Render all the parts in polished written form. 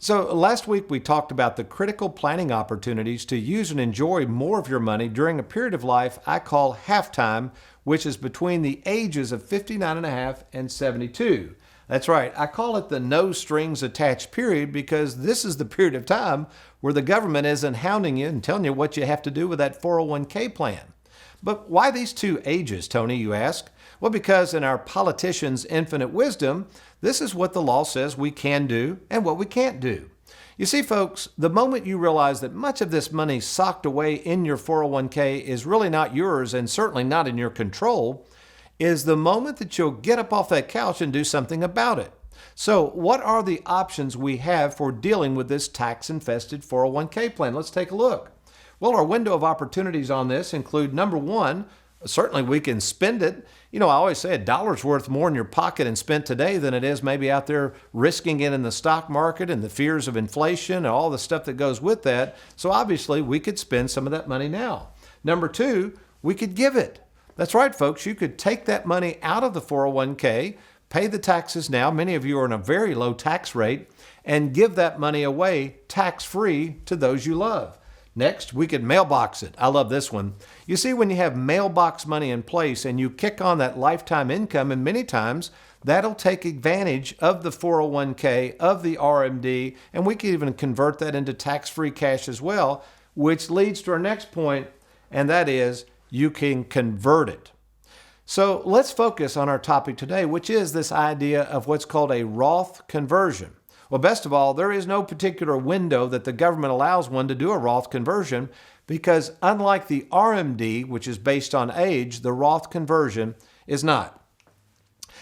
So last week we talked about the critical planning opportunities to use and enjoy more of your money during a period of life I call halftime, which is between the ages of 59 and a half and 72. That's right, I call it the no strings attached period because this is the period of time where the government isn't hounding you and telling you what you have to do with that 401k plan. But why these two ages, Tony, you ask? Well, because in our politicians' infinite wisdom, this is what the law says we can do and what we can't do. You see, folks, the moment you realize that much of this money socked away in your 401k is really not yours and certainly not in your control, is the moment that you'll get up off that couch and do something about it. So what are the options we have for dealing with this tax-infested 401k plan? Let's take a look. Well, our window of opportunities on this include, number one, certainly we can spend it. You know, I always say $1's worth more in your pocket and spent today than it is maybe out there risking it in the stock market and the fears of inflation and all the stuff that goes with that. So obviously we could spend some of that money now. Number two, we could give it. That's right, folks. You could take that money out of the 401k, pay the taxes now. Many of you are in a very low tax rate, and give that money away tax-free to those you love. Next, we could mailbox it. I love this one. You see, when you have mailbox money in place and you kick on that lifetime income, and many times that'll take advantage of the 401k, of the RMD, and we can even convert that into tax-free cash as well, which leads to our next point, and that is you can convert it. So let's focus on our topic today, which is this idea of what's called a Roth conversion. Well, best of all, there is no particular window that the government allows one to do a Roth conversion because unlike the RMD, which is based on age, the Roth conversion is not.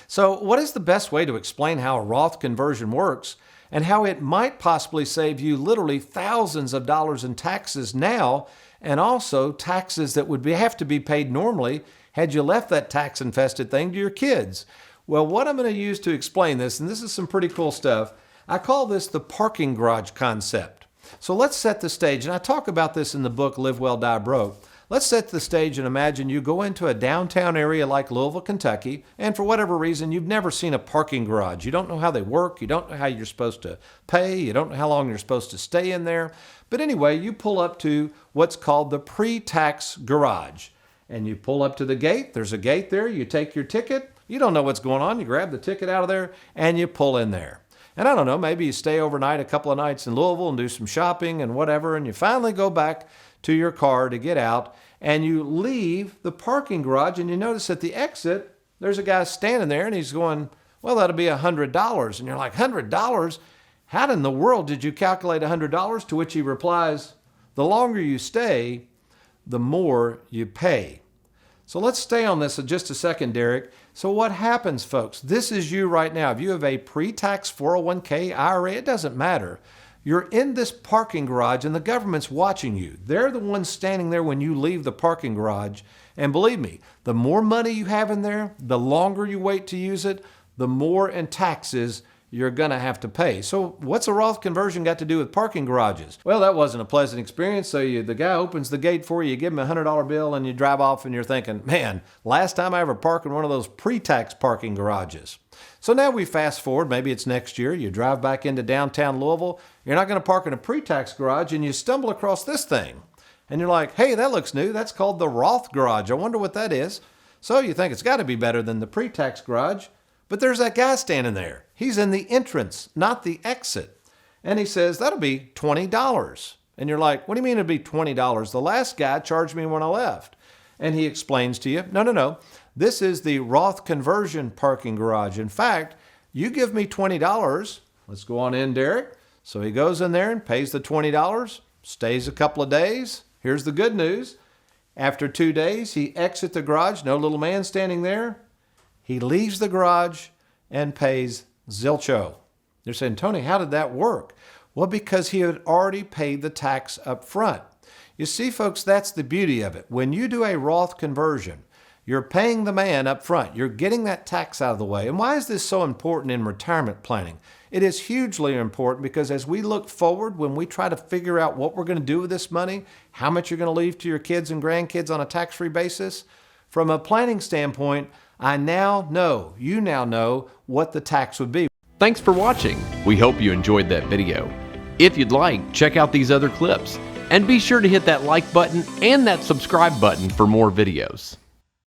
So what is the best way to explain how a Roth conversion works and how it might possibly save you literally thousands of dollars in taxes now and also taxes that would have to be paid normally had you left that tax-infested thing to your kids? Well, what I'm going to use to explain this, and this is some pretty cool stuff, I call this the parking garage concept. So let's set the stage, and I talk about this in the book Live Well, Die Broke. Let's set the stage and imagine you go into a downtown area like Louisville, Kentucky, and for whatever reason, you've never seen a parking garage. You don't know how they work. You don't know how you're supposed to pay. You don't know how long you're supposed to stay in there. But anyway, you pull up to what's called the pre-tax garage, and you pull up to the gate. There's a gate there. You take your ticket. You don't know what's going on. You grab the ticket out of there, and you pull in there. And I don't know, maybe you stay overnight a couple of nights in Louisville and do some shopping and whatever, and you finally go back to your car to get out, and you leave the parking garage, and you notice at the exit, there's a guy standing there, and he's going, well, that'll be $100. And you're like, $100? How in the world did you calculate $100? To which he replies, the longer you stay, the more you pay. So let's stay on this for just a second, Derek. So what happens, folks? This is you right now. If you have a pre-tax 401k, IRA, it doesn't matter. You're in this parking garage and the government's watching you. They're the ones standing there when you leave the parking garage. And believe me, the more money you have in there, the longer you wait to use it, the more in taxes you're going to have to pay. So what's a Roth conversion got to do with parking garages? Well, that wasn't a pleasant experience. So the guy opens the gate for you, you give him a $100 bill, and you drive off and you're thinking, man, last time I ever parked in one of those pre-tax parking garages. So now we fast forward, maybe it's next year, you drive back into downtown Louisville, you're not going to park in a pre-tax garage, and you stumble across this thing. And you're like, hey, that looks new. That's called the Roth garage. I wonder what that is. So you think it's got to be better than the pre-tax garage. But there's that guy standing there. He's in the entrance, not the exit. And he says, that'll be $20. And you're like, what do you mean it'll be $20? The last guy charged me when I left. And he explains to you, no. This is the Roth conversion parking garage. In fact, you give me $20. Let's go on in, Derek. So he goes in there and pays the $20, stays a couple of days. Here's the good news. After 2 days, he exits the garage. No little man standing there. He leaves the garage and pays zilcho. They're saying, Tony, how did that work? Well, because he had already paid the tax up front. You see, folks, that's the beauty of it. When you do a Roth conversion, you're paying the man up front. You're getting that tax out of the way. And why is this so important in retirement planning? It is hugely important because as we look forward, when we try to figure out what we're going to do with this money, how much you're going to leave to your kids and grandkids on a tax-free basis, from a planning standpoint, you now know what the tax would be. Thanks for watching. We hope you enjoyed that video. If you'd like, check out these other clips. And be sure to hit that like button and that subscribe button for more videos.